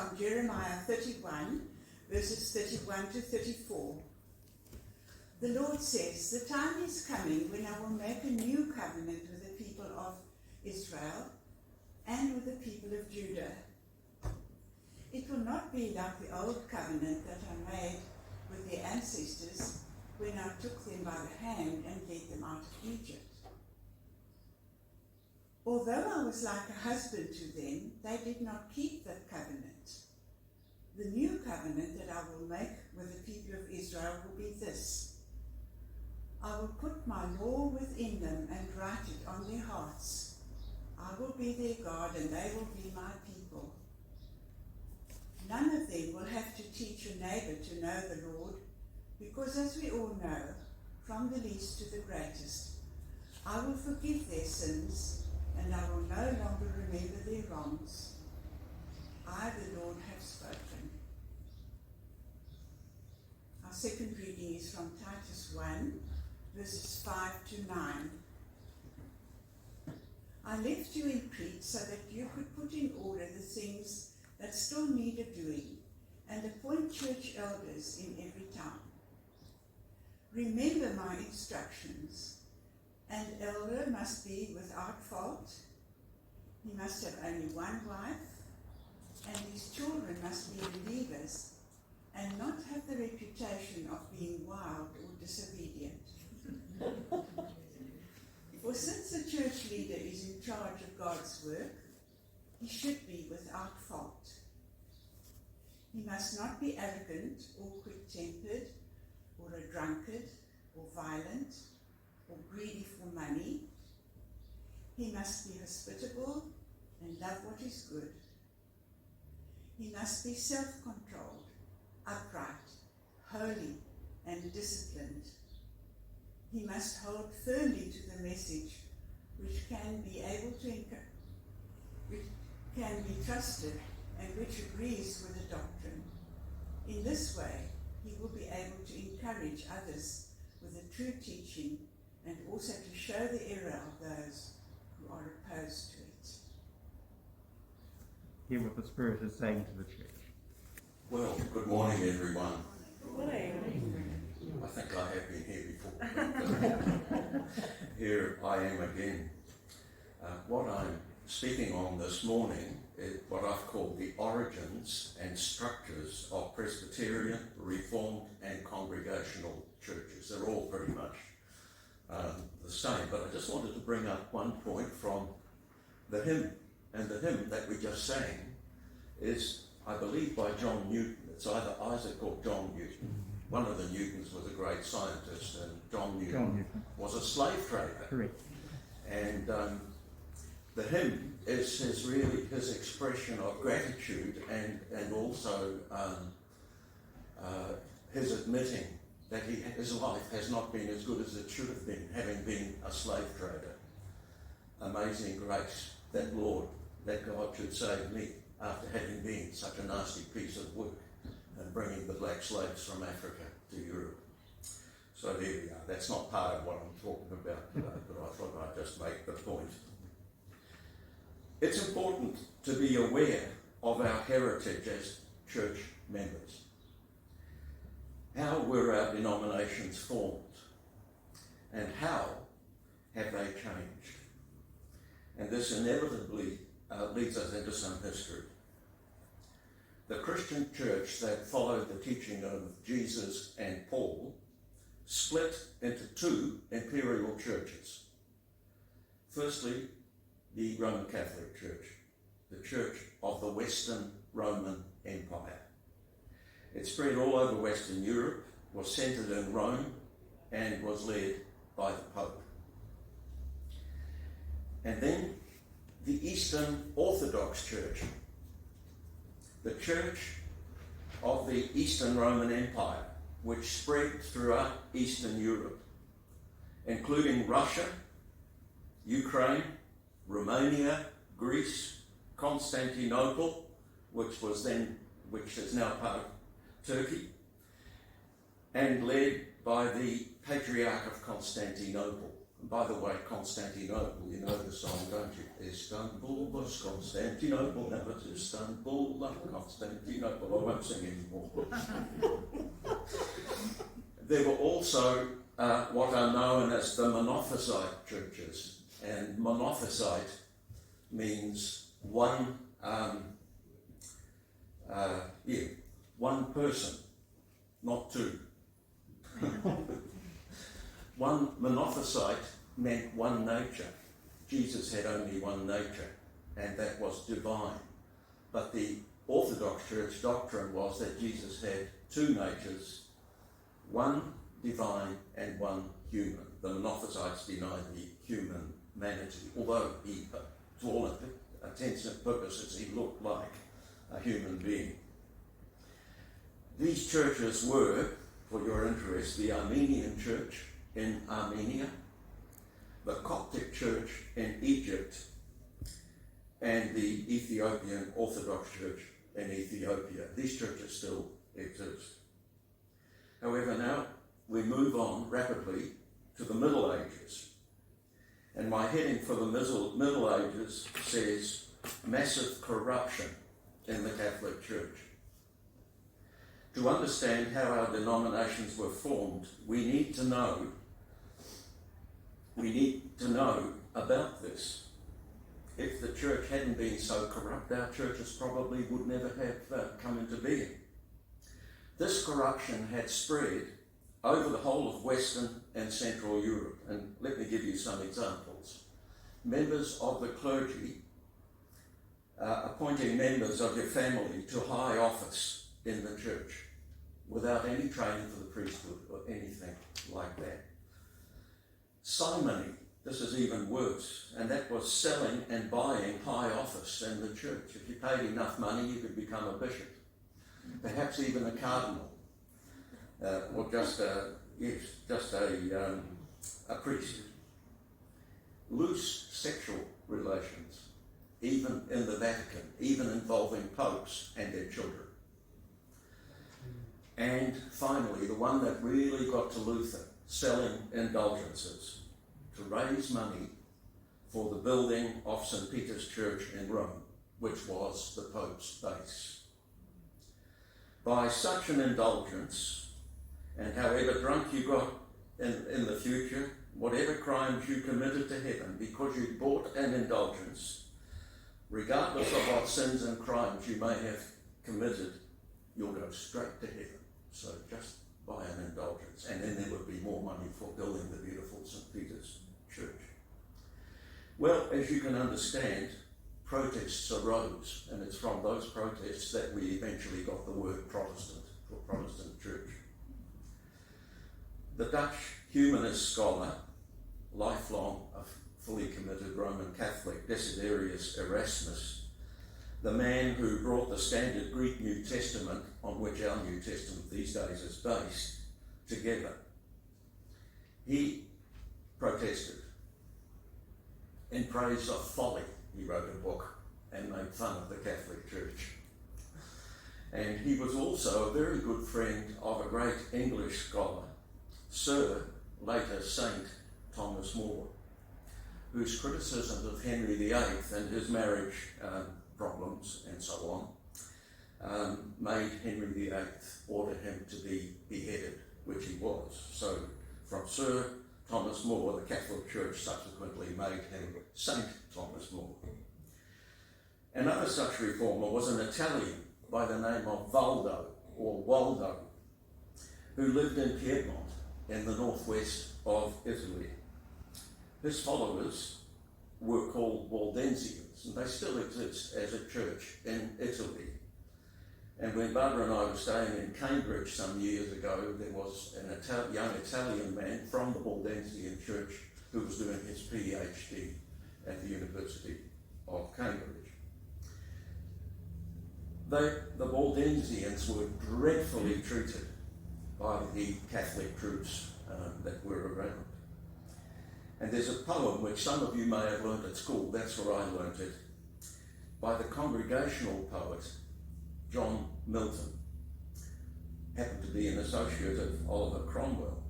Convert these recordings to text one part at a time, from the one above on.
from Jeremiah 31, verses 31 to 34. The Lord says, "The time is coming when I will make a new covenant with the people of Israel and with the people of Judah. It will not be like the old covenant that I made with their ancestors when I took them by the hand and led them out of Egypt. Although I was like a husband to them, they did not keep that covenant. The new covenant that I will make with the people of Israel will be this. I will put my law within them and write it on their hearts. I will be their God and they will be my people. None of them will have to teach a neighbor to know the Lord, because as we all know, from the least to the greatest, I will forgive their sins and I will no longer remember their wrongs. I, the Lord, have spoken." Our second reading is from Titus 1, verses 5 to 9. "I left you in Crete so that you could put in order the things that still needed doing and appoint church elders in every town. Remember my instructions. An elder must be without fault. He must have only one wife, and his children must be believers and not have the reputation of being wild or disobedient. For since the church leader is in charge of God's work, he should be without fault. He must not be arrogant or quick-tempered or a drunkard or violent or greedy for money. He must be hospitable and love what is good. He must be self-controlled, upright, holy, and disciplined. He must hold firmly to the message which can be trusted and which agrees with the doctrine. In this way, he will be able to encourage others with the true teaching and also to show the error of those who are opposed to it." Hear what the Spirit is saying to the church. Well, good morning, everyone. Good morning. I think I have been here before. Here I am again. What I'm speaking on this morning is what I've called the origins and structures of Presbyterian, Reformed, and Congregational churches. They're all pretty much the same, but I just wanted to bring up one point from the hymn. And the hymn that we just sang is, I believe, by John Newton. It's either Isaac or John Newton. One of the Newtons was a great scientist, and John Newton was a slave trader. Correct. And the hymn is his expression of gratitude and also his admitting that his life has not been as good as it should have been, having been a slave trader. Amazing grace, that God should save me after having been such a nasty piece of work and bringing the black slaves from Africa to Europe. So there we are. That's not part of what I'm talking about today, but I thought I'd just make the point. It's important to be aware of our heritage as church members. How were our denominations formed? And how have they changed? And this inevitably leads us into some history. The Christian church that followed the teaching of Jesus and Paul split into two imperial churches. Firstly, the Roman Catholic Church, the Church of the Western Roman Empire. It spread all over Western Europe, was centred in Rome, and was led by the Pope. And then the Eastern Orthodox Church, the Church of the Eastern Roman Empire, which spread throughout Eastern Europe, including Russia, Ukraine, Romania, Greece, Constantinople, which is now part of Turkey, and led by the Patriarch of Constantinople, By the way, Constantinople, you know the song, don't you? Istanbul was Constantinople, now it's Istanbul like Constantinople. I won't sing anymore. There were also what are known as the Monophysite churches, and Monophysite means one person, not two. One Monophysite meant one nature. Jesus had only one nature, and that was divine. But the Orthodox Church doctrine was that Jesus had two natures, one divine and one human. The Monophysites denied the humanity, although he, to all intents and purposes, he looked like a human being. These churches were, for your interest, the Armenian Church in Armenia, the Coptic Church in Egypt, and the Ethiopian Orthodox Church in Ethiopia. These churches still exist. However, now we move on rapidly to the Middle Ages. And my heading for the Middle Ages says massive corruption in the Catholic Church. To understand how our denominations were formed, we need to know about this. If the church hadn't been so corrupt, our churches probably would never have come into being. This corruption had spread over the whole of Western and Central Europe, and let me give you some examples. Members of the clergy appointing members of your family to high office in the church without any training for the priesthood or anything like that. Simony, this is even worse, and that was selling and buying high office in the church. If you paid enough money, you could become a bishop, perhaps even a cardinal, or just a priest. Loose sexual relations, even in the Vatican, even involving popes and their children. And finally, the one that really got to Luther, selling indulgences to raise money for the building of St. Peter's Church in Rome, which was the Pope's base. By such an indulgence, and however drunk you got in the future, whatever crimes you committed to heaven, because you bought an indulgence, regardless of what sins and crimes you may have committed, you'll go straight to heaven. So just buy an indulgence, and then there would be more money for building the beautiful St. Peter's Church. Well, as you can understand, protests arose, and it's from those protests that we eventually got the word Protestant, for Protestant Church. The Dutch humanist scholar, lifelong a fully committed Roman Catholic, Desiderius Erasmus, the man who brought the standard Greek New Testament, on which our New Testament these days is based, together, he protested. In praise of folly, he wrote a book and made fun of the Catholic Church. And he was also a very good friend of a great English scholar, Sir, later Saint Thomas More, whose criticisms of Henry VIII and his marriage problems and so on made Henry VIII order him to be beheaded, which he was. So from Sir Thomas More, the Catholic Church subsequently made him Saint Thomas More. Another such reformer was an Italian by the name of Waldo, who lived in Piedmont in the northwest of Italy. His followers were called Waldensians, and they still exist as a church in Italy. And when Barbara and I were staying in Cambridge some years ago, there was an young Italian man from the Waldensian Church who was doing his PhD at the University of Cambridge. The Waldensians were dreadfully treated by the Catholic troops that were around. And there's a poem which some of you may have learnt at school, that's where I learnt it, by the Congregational poet John Milton, happened to be an associate of Oliver Cromwell,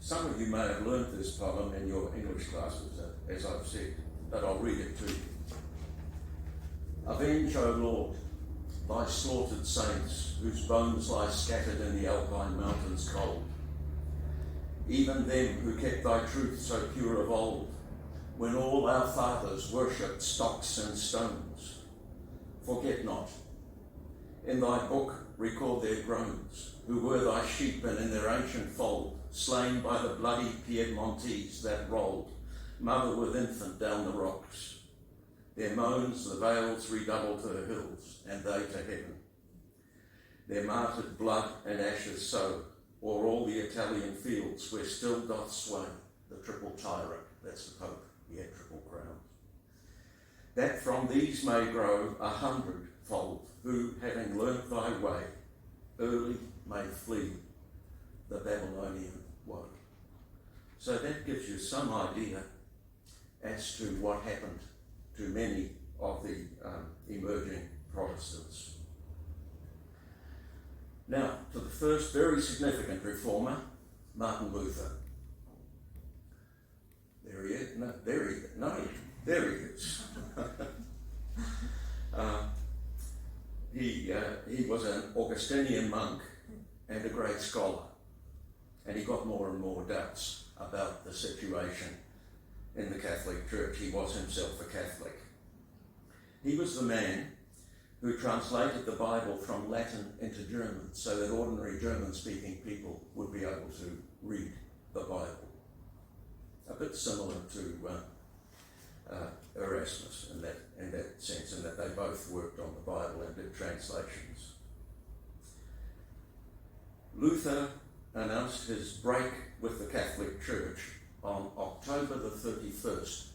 Some of you may have learnt this poem in your English classes, as I've said, but I'll read it to you. Avenge, O Lord, thy slaughtered saints, whose bones lie scattered in the Alpine mountains cold. Even them who kept thy truth so pure of old, when all our fathers worshipped stocks and stones. Forget not. In thy book record their groans, who were thy sheep and in their ancient fold, slain by the bloody Piedmontese that rolled, mother with infant down the rocks. Their moans the vales redouble to the hills, and they to heaven. Their martyred blood and ashes sow, o'er all the Italian fields where still doth sway the triple tyrant, that's the Pope, he had triple crowns. That from these may grow 100-fold, who, having learnt thy way, early may flee the Babylonian woe. So that gives you some idea as to what happened to many of the emerging Protestants. Now, to the first very significant reformer, Martin Luther. There he is. No, there he is. He was an Augustinian monk and a great scholar, and he got more and more doubts about the situation in the Catholic Church. He was himself a Catholic. He was the man who translated the Bible from Latin into German so that ordinary German-speaking people would be able to read the Bible. A bit similar to Erasmus in that sense, in that they both worked on the Bible and did translations. Luther announced his break with the Catholic Church on October the 31st,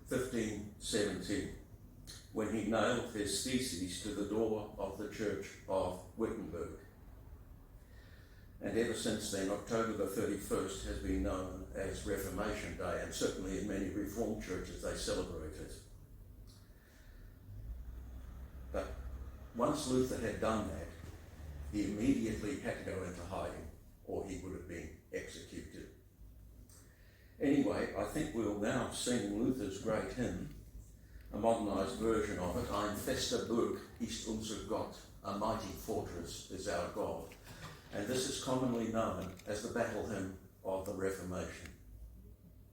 1517, when he nailed his theses to the door of the Church of Wittenberg. And ever since then, October the 31st has been known as Reformation Day, and certainly in many Reformed churches they celebrate it. But once Luther had done that, he immediately had to go into hiding, or he would have been executed. Anyway, I think we'll now sing Luther's great hymn, a modernised version of it. Ein fester Burg ist unser Gott, a mighty fortress is our God. And this is commonly known as the battle hymn of the Reformation.